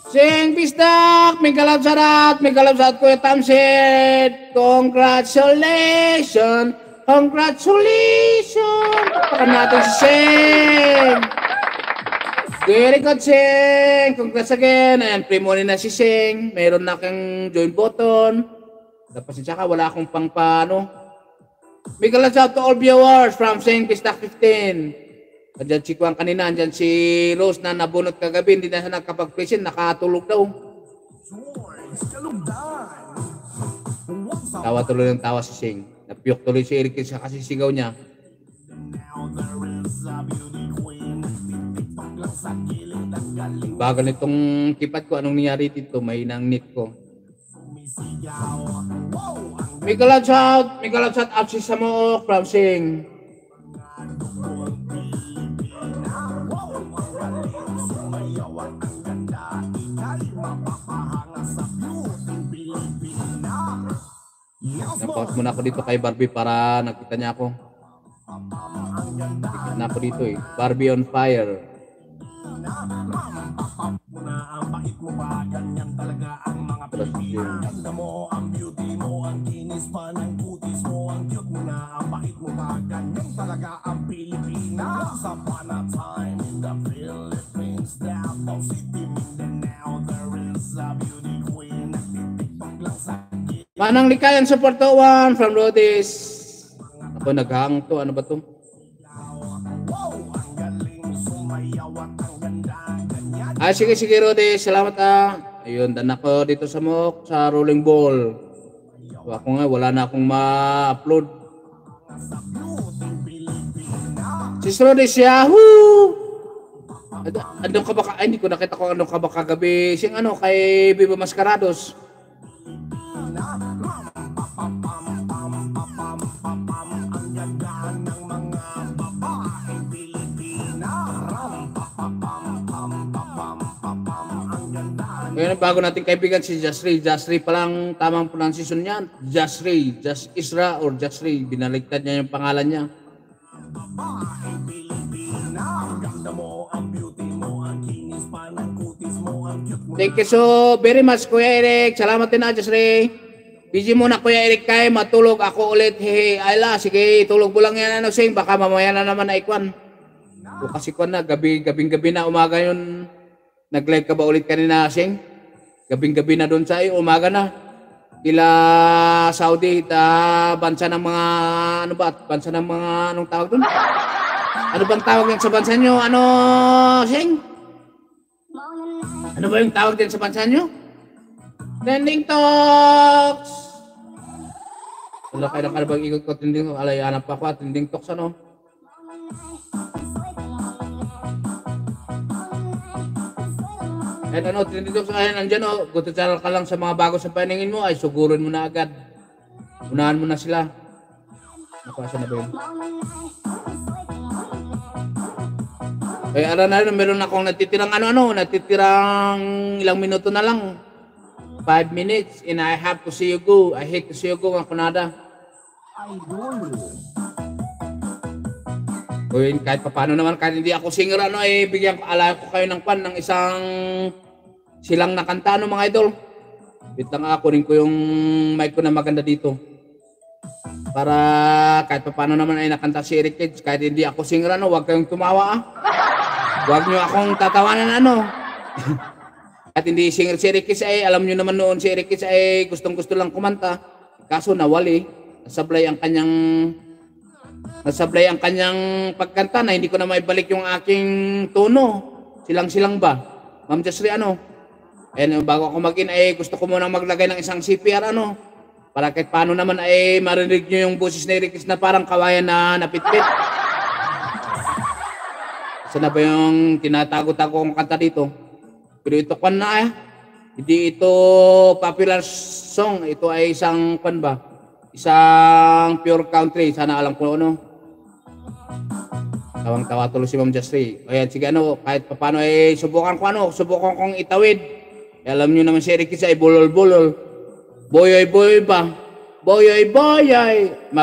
Sing Pistak, may kalapsarat Kuya Tamsid. Congratulations! Congratulations! Pakan natin si Sing! Very good, Sing! Congrats again! Ayan, pre-money na si Sing. Mayroon na kang join button. Tapos siya ka, wala akong pang paano. Big shout to all viewers from Sing Pistak 15. Andyan si Kuang kanina, andyan si Rose na nabunot kagabi. Hindi na siya nakapag-present, nakatulog daw. Tawa tuloy ng tawa si Sing. Napiyok tuloy si Eric sa kasisigaw niya. Bago nitong keypad ko, anong nangyari dito? May nang net ko. Miguel shout out si Samook from Sing. Napause muna ako dito kay Barbie para nakita niya ako. Nakita na ako dito eh. Barbie on fire. Manang Likayan support to one from Rodis. Ako naghang to. Ano ba to? Ay, sige Rodis. Salamat Ayun, dan ako dito sa Mok sa rolling ball. So, ako nga, wala na akong ma-upload. Sis Rodis, Yahoo! Andong ka ba? Ay, hindi ko nakita ko andong ka ba kagabi. Siyang ano, kay Viva Mascarados. Ngayon, bago nating kaibigan si Jasri. Jasri pa lang tamang pronunciation niya. Jasri. Just Isra or Jasri. Binaligtad niya yung pangalan niya. Thank you so very much, Kuya Eric. Salamat din Jasri. Busy muna, Kuya Eric, kay matulog ako ulit. Hey, Ayla, sige, tulog mo lang yan, Sing. Baka mamaya na naman na ikwan. O kasi kwan na, gabi na, umaga yun. Nag-live ka ba ulit kanina, Sing? Gabing-gabi na doon sa umaga na. Kila Saudi, bansa ng mga, ano ba? Bansa ng mga, anong tawag doon? Ano bang tawag yan sa bansa nyo? Ano, Sing? Ano ba yung tawag din sa bansa nyo? Trending Talks! Wala kayo na kalabang ikot ko, trending talks. Alay, hanap pa ko, trending talks, ano? At ano, trending talks, ayan, andyan, gusto channel ka lang sa mga bago sa paningin mo, ay sugurin mo na agad. Unahan mo na sila. Nakasa na ba yun? Ay, aran, meron akong natitirang natitirang ilang minuto na lang. 5 minutes and I have to see you go. I hate to see you go, ang kunada. Uy, kahit paano naman, kahit hindi ako singer, bigyan ko, alay ko kayo ng pan ng isang silang nakanta, mga idol. Wait lang, kunin ko yung mic ko na maganda dito. Para kahit paano naman ay nakanta si Eric Kids, kahit hindi ako singer, huwag kayong tumawa, Huwag nyo akong tatawanan, At hindi singer si Eric Kids, alam nyo naman noon si Eric Kids ay gustong-gusto lang kumanta. Kaso nawali, nasablay ang kanyang pagkanta na hindi ko na maibalik yung aking tono. Silang-silang ba? Ma'am Jasri, bago ako mag-in, gusto ko muna maglagay ng isang CPR, para kahit paano naman marinig nyo yung boses ni Eric Kids na parang kawayan na napitpit. Saan na ba yung tinatago-tago kong kanta dito? Pero ito hindi ito popular song. Ito ay isang isang pure country. Sana alam ko Tawang-tawa tuloy si Ma'am Jasri. Ayan, sige kahit paano subukan kong itawid. Alam nyo naman si Eric Kids ay bulol-bulol. Boyoy-boyoy ba? Boyoy-boyoy.